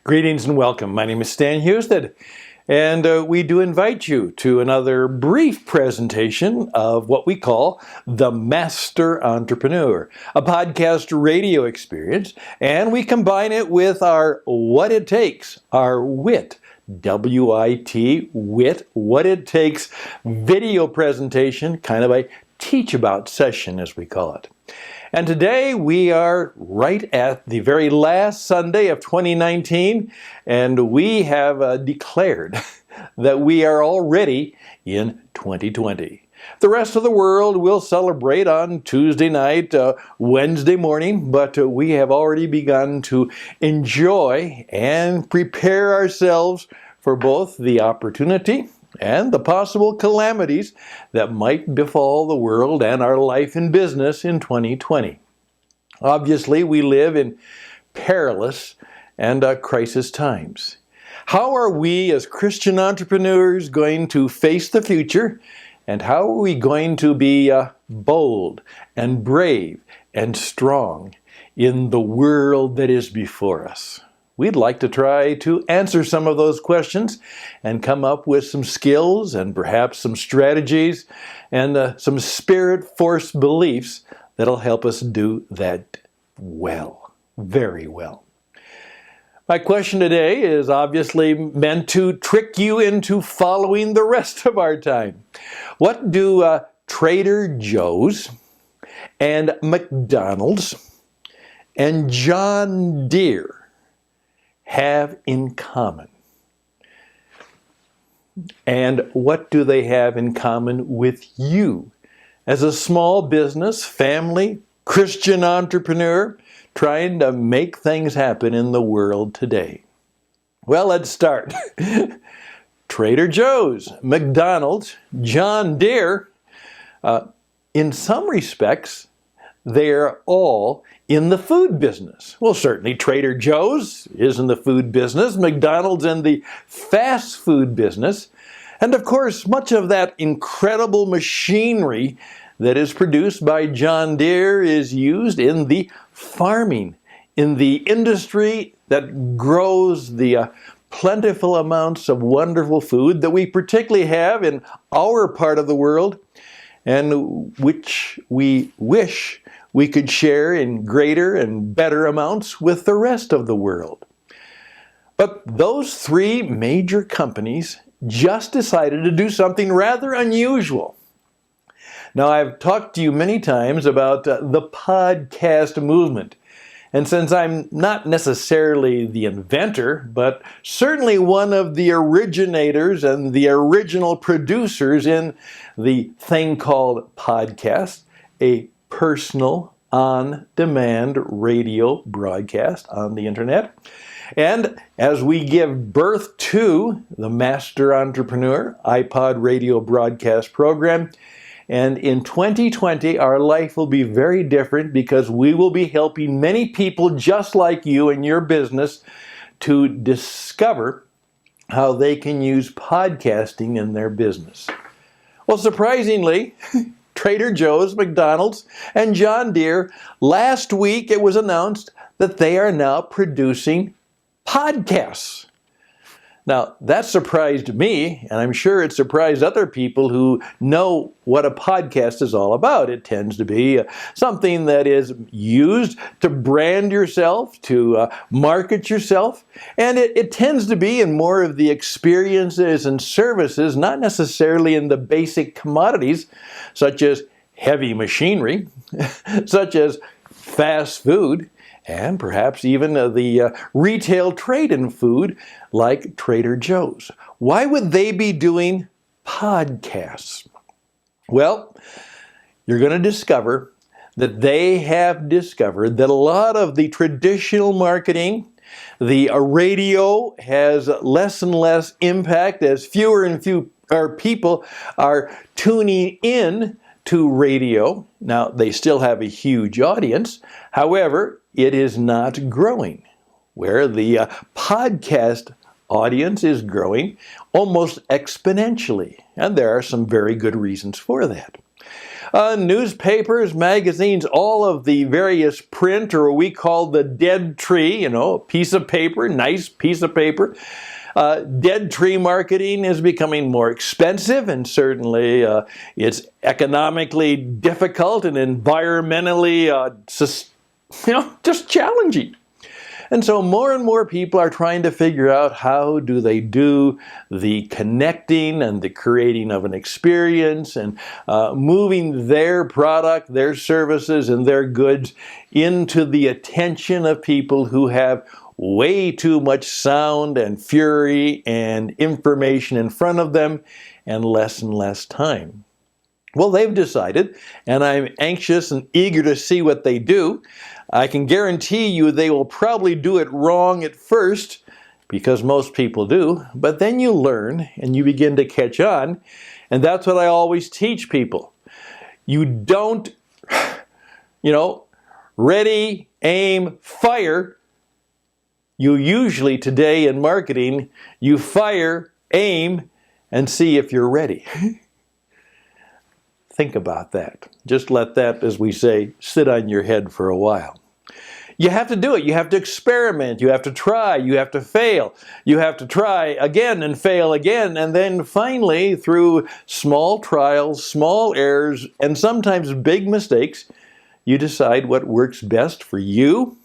Greetings and welcome. My name is Stan Husted, and we do invite you to another brief presentation of what we call The Master Entrepreneur, a podcast radio experience, and we combine it with our What It Takes, our WIT, W-I-T, WIT, What It Takes video presentation, kind of a teach about session as we call it. And today we are right at the very last Sunday of 2019, and we have declared that we are already in 2020. The rest of the world will celebrate on Tuesday night, Wednesday morning, but we have already begun to enjoy and prepare ourselves for both the opportunity and the possible calamities that might befall the world and our life and business in 2020. Obviously, we live in perilous and crisis times. How are we as Christian entrepreneurs going to face the future, and how are we going to be bold and brave and strong in the world that is before us? We'd like to try to answer some of those questions and come up with some skills and perhaps some strategies and some spirit-force beliefs that'll help us do that well, very well. My question today is obviously meant to trick you into following the rest of our time. What do Trader Joe's and McDonald's and John Deere have in common? And what do they have in common with you as a small business, family, Christian entrepreneur trying to make things happen in the world today? Well, let's start. Trader Joe's, McDonald's, John Deere, in some respects, they're all in the food business. Well, certainly Trader Joe's is in the food business, McDonald's in the fast food business, and of course much of that incredible machinery that is produced by John Deere is used in the farming, in the industry that grows the plentiful amounts of wonderful food that we particularly have in our part of the world, and which we wish we could share in greater and better amounts with the rest of the world. But those three major companies just decided to do something rather unusual. Now, I've talked to you many times about the podcast movement. And since I'm not necessarily the inventor, but certainly one of the originators and the original producers in the thing called podcast, a personal, on-demand radio broadcast on the internet. And as we give birth to the Master Entrepreneur iPod radio broadcast program, and in 2020, our life will be very different because we will be helping many people just like you in your business to discover how they can use podcasting in their business. Well, surprisingly, Trader Joe's, McDonald's, and John Deere, last week it was announced that they are now producing podcasts. Now, that surprised me, and I'm sure it surprised other people who know what a podcast is all about. It tends to be something that is used to brand yourself, to market yourself, and it tends to be in more of the experiences and services, not necessarily in the basic commodities, such as heavy machinery, such as fast food, and perhaps even the retail trade in food like Trader Joe's. Why would they be doing podcasts? Well, you're going to discover that they have discovered that a lot of the traditional marketing, the radio has less and less impact as fewer and fewer people are tuning in to radio. Now, they still have a huge audience. However, it is not growing, where the podcast audience is growing almost exponentially. And there are some very good reasons for that. Newspapers, magazines, all of the various print, or what we call the dead tree, a piece of paper, nice piece of paper. Dead tree marketing is becoming more expensive, and certainly it's economically difficult and environmentally just challenging. And so more and more people are trying to figure out how do they do the connecting and the creating of an experience and moving their product, their services, and their goods into the attention of people who have way too much sound and fury and information in front of them and less time. Well, they've decided, and I'm anxious and eager to see what they do. I can guarantee you they will probably do it wrong at first, because most people do, but then you learn and you begin to catch on, and that's what I always teach people. You don't, ready, aim, fire. You usually today in marketing, you fire, aim, and see if you're ready. Think about that. Just let that, as we say, sit on your head for a while. You have to do it. You have to experiment. You have to try. You have to fail. You have to try again and fail again. And then finally, through small trials, small errors, and sometimes big mistakes, you decide what works best for you,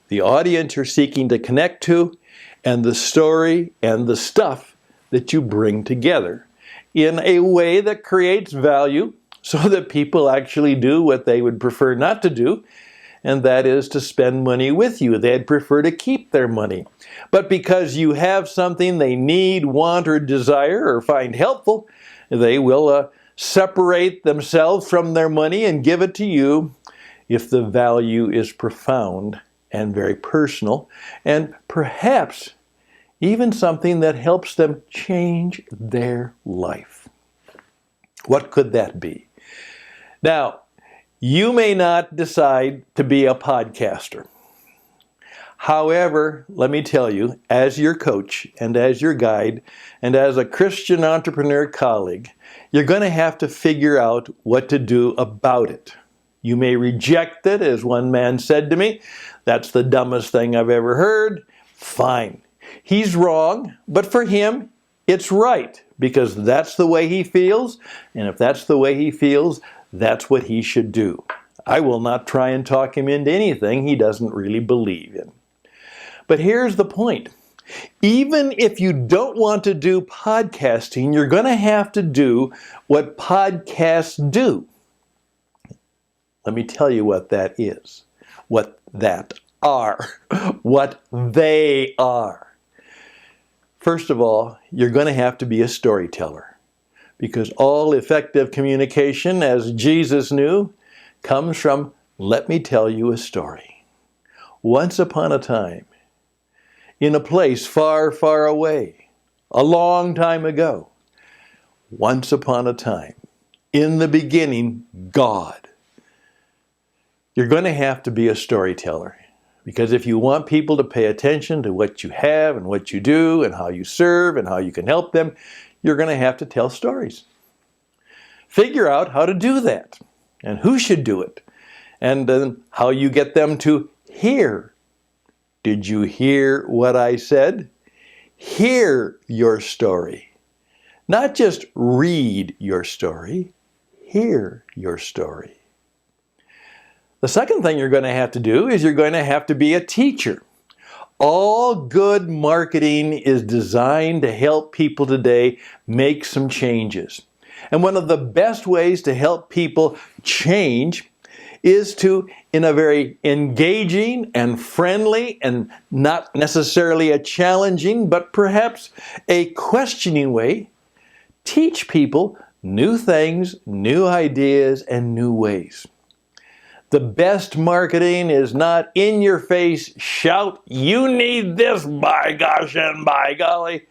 the audience you're seeking to connect to, and the story and the stuff that you bring together in a way that creates value so that people actually do what they would prefer not to do, and that is to spend money with you. They'd prefer to keep their money. But because you have something they need, want, or desire, or find helpful, they will separate themselves from their money and give it to you if the value is profound and very personal, and perhaps even something that helps them change their life. What could that be? Now, you may not decide to be a podcaster. However, let me tell you, as your coach and as your guide and as a Christian entrepreneur colleague, you're going to have to figure out what to do about it. You may reject it, as one man said to me, "That's the dumbest thing I've ever heard." Fine. He's wrong, but for him, it's right, because that's the way he feels, and if that's the way he feels, that's what he should do. I will not try and talk him into anything he doesn't really believe in. But here's the point. Even if you don't want to do podcasting, you're going to have to do what podcasts do. Let me tell you what that is, what that are, what they are. First of all, you're going to have to be a storyteller, because all effective communication, as Jesus knew, comes from, let me tell you a story. Once upon a time, in a place far, far away, a long time ago, once upon a time, in the beginning, God. You're going to have to be a storyteller. Because if you want people to pay attention to what you have and what you do and how you serve and how you can help them, you're going to have to tell stories. Figure out how to do that and who should do it and then how you get them to hear. Did you hear what I said? Hear your story. Not just read your story, hear your story. The second thing you're going to have to do is you're going to have to be a teacher. All good marketing is designed to help people today make some changes. And one of the best ways to help people change is to, in a very engaging and friendly and not necessarily a challenging, but perhaps a questioning way, teach people new things, new ideas, and new ways. The best marketing is not in your face, shout, you need this, by gosh and by golly.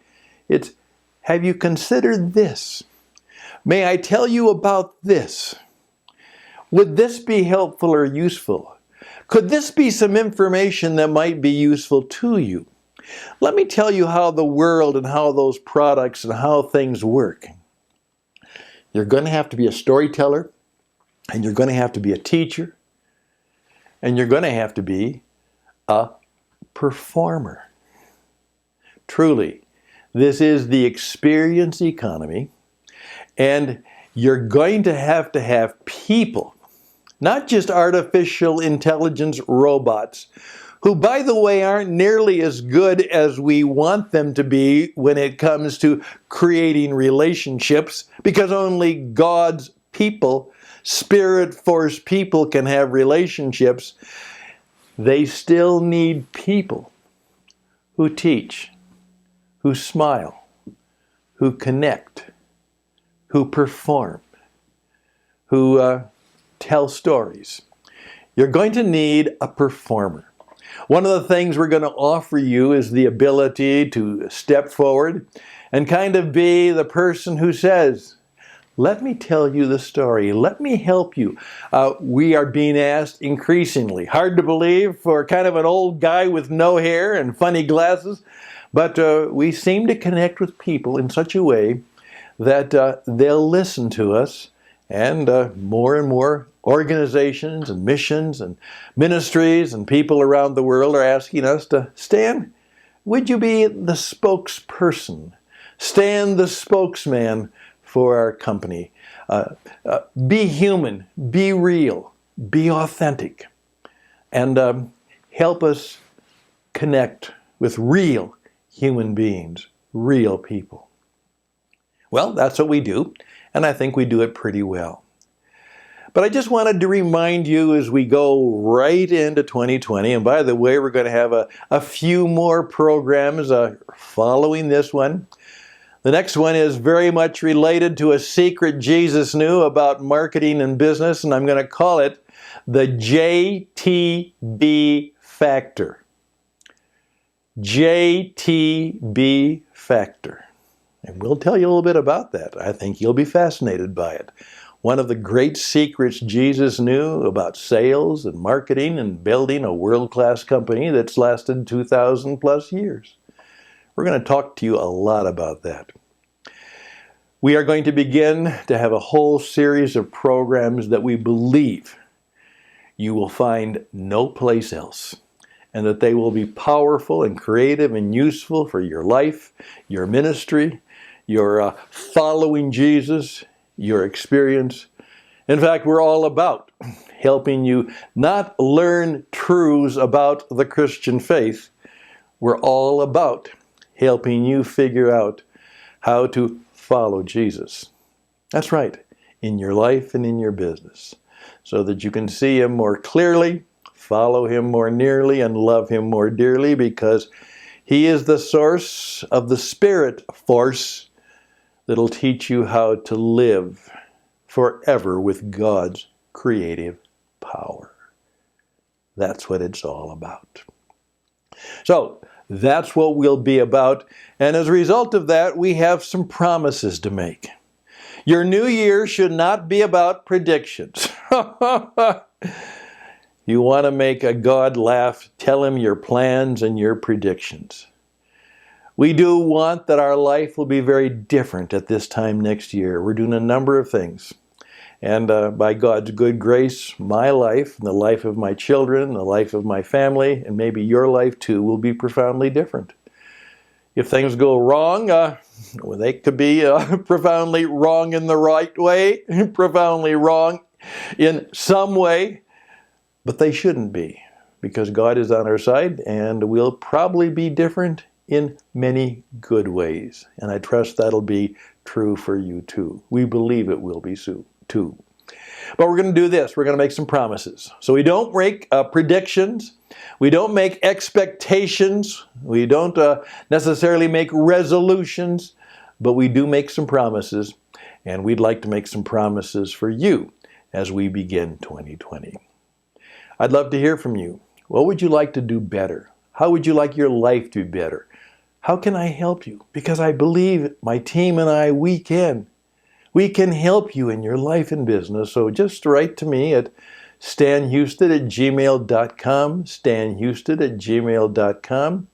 It's, have you considered this? May I tell you about this? Would this be helpful or useful? Could this be some information that might be useful to you? Let me tell you how the world and how those products and how things work. You're going to have to be a storyteller, and you're going to have to be a teacher, and you're going to have to be a performer. Truly, this is the experience economy, and you're going to have people, not just artificial intelligence robots, who, by the way, aren't nearly as good as we want them to be when it comes to creating relationships, because only God's people, Spirit-force people, can have relationships. They still need people who teach, who smile, who connect, who perform, who tell stories. You're going to need a performer. One of the things we're going to offer you is the ability to step forward and kind of be the person who says, let me tell you the story. Let me help you. We are being asked increasingly, hard to believe for kind of an old guy with no hair and funny glasses, but we seem to connect with people in such a way that they'll listen to us, and more organizations and missions and ministries and people around the world are asking us to, Stan, would you be the spokesperson? Stan, the spokesman for our company. Be human, be real, be authentic, and help us connect with real human beings, real people. Well, that's what we do, and I think we do it pretty well. But I just wanted to remind you as we go right into 2020, and by the way, we're going to have a few more programs following this one. The next one is very much related to a secret Jesus knew about marketing and business, and I'm going to call it the JTB Factor. JTB Factor. And we'll tell you a little bit about that. I think you'll be fascinated by it. One of the great secrets Jesus knew about sales and marketing and building a world-class company that's lasted 2,000 plus years. We're going to talk to you a lot about that. We are going to begin to have a whole series of programs that we believe you will find no place else, and that they will be powerful and creative and useful for your life, your ministry, your following Jesus, your experience. In fact, we're all about helping you not learn truths about the Christian faith. We're all about helping you figure out how to follow Jesus. That's right, in your life and in your business, so that you can see Him more clearly, follow Him more nearly, and love Him more dearly, because He is the source of the Spirit force that'll teach you how to live forever with God's creative power. That's what it's all about. So, that's what we'll be about, and as a result of that, we have some promises to make. Your new year should not be about predictions. You want to make a God laugh, tell Him your plans and your predictions. We do want that our life will be very different at this time next year. We're doing a number of things. And by God's good grace, my life, and the life of my children, the life of my family, and maybe your life too, will be profoundly different. If things go wrong, they could be profoundly wrong in the right way, profoundly wrong in some way, but they shouldn't be, because God is on our side, and we'll probably be different in many good ways. And I trust that'll be true for you too. We believe it will be so too. But we're going to do this. We're going to make some promises. So we don't make predictions. We don't make expectations. We don't necessarily make resolutions. But we do make some promises. And we'd like to make some promises for you as we begin 2020. I'd love to hear from you. What would you like to do better? How would you like your life to be better? How can I help you? Because I believe my team and I, we can. We can help you in your life and business. So just write to me at stanhouston@gmail.com, stanhouston@gmail.com.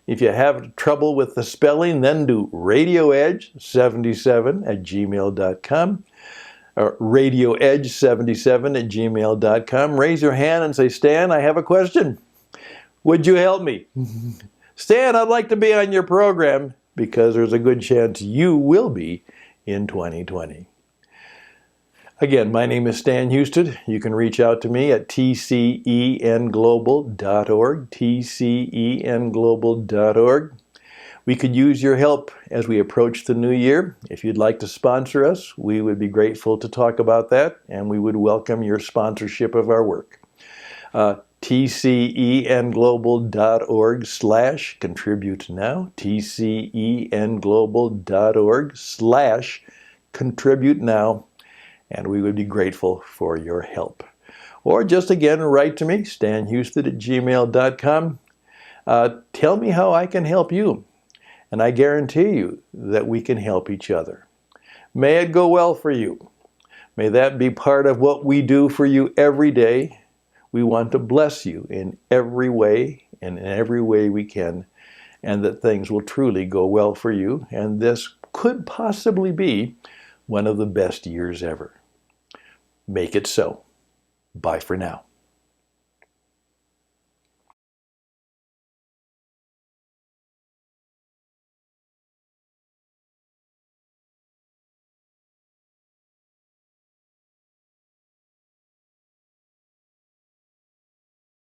If you have trouble with the spelling, then do radioedge77@gmail.com or radioedge77@gmail.com. Raise your hand and say, Stan, I have a question. Would you help me? Stan, I'd like to be on your program, because there's a good chance you will be in 2020. Again, my name is Stan Houston. You can reach out to me at tcenglobal.org, tcenglobal.org. We could use your help as we approach the new year. If you'd like to sponsor us, we would be grateful to talk about that, and we would welcome your sponsorship of our work. tcenglobal.org/contribute now, tcenglobal.org/contribute now, and we would be grateful for your help. Or just again, write to me, stanhouston@gmail.com. Tell me how I can help you, and I guarantee you that we can help each other. May it go well for you. May that be part of what we do for you every day. We want to bless you in every way and in every way we can, and that things will truly go well for you, and this could possibly be one of the best years ever. Make it so. Bye for now.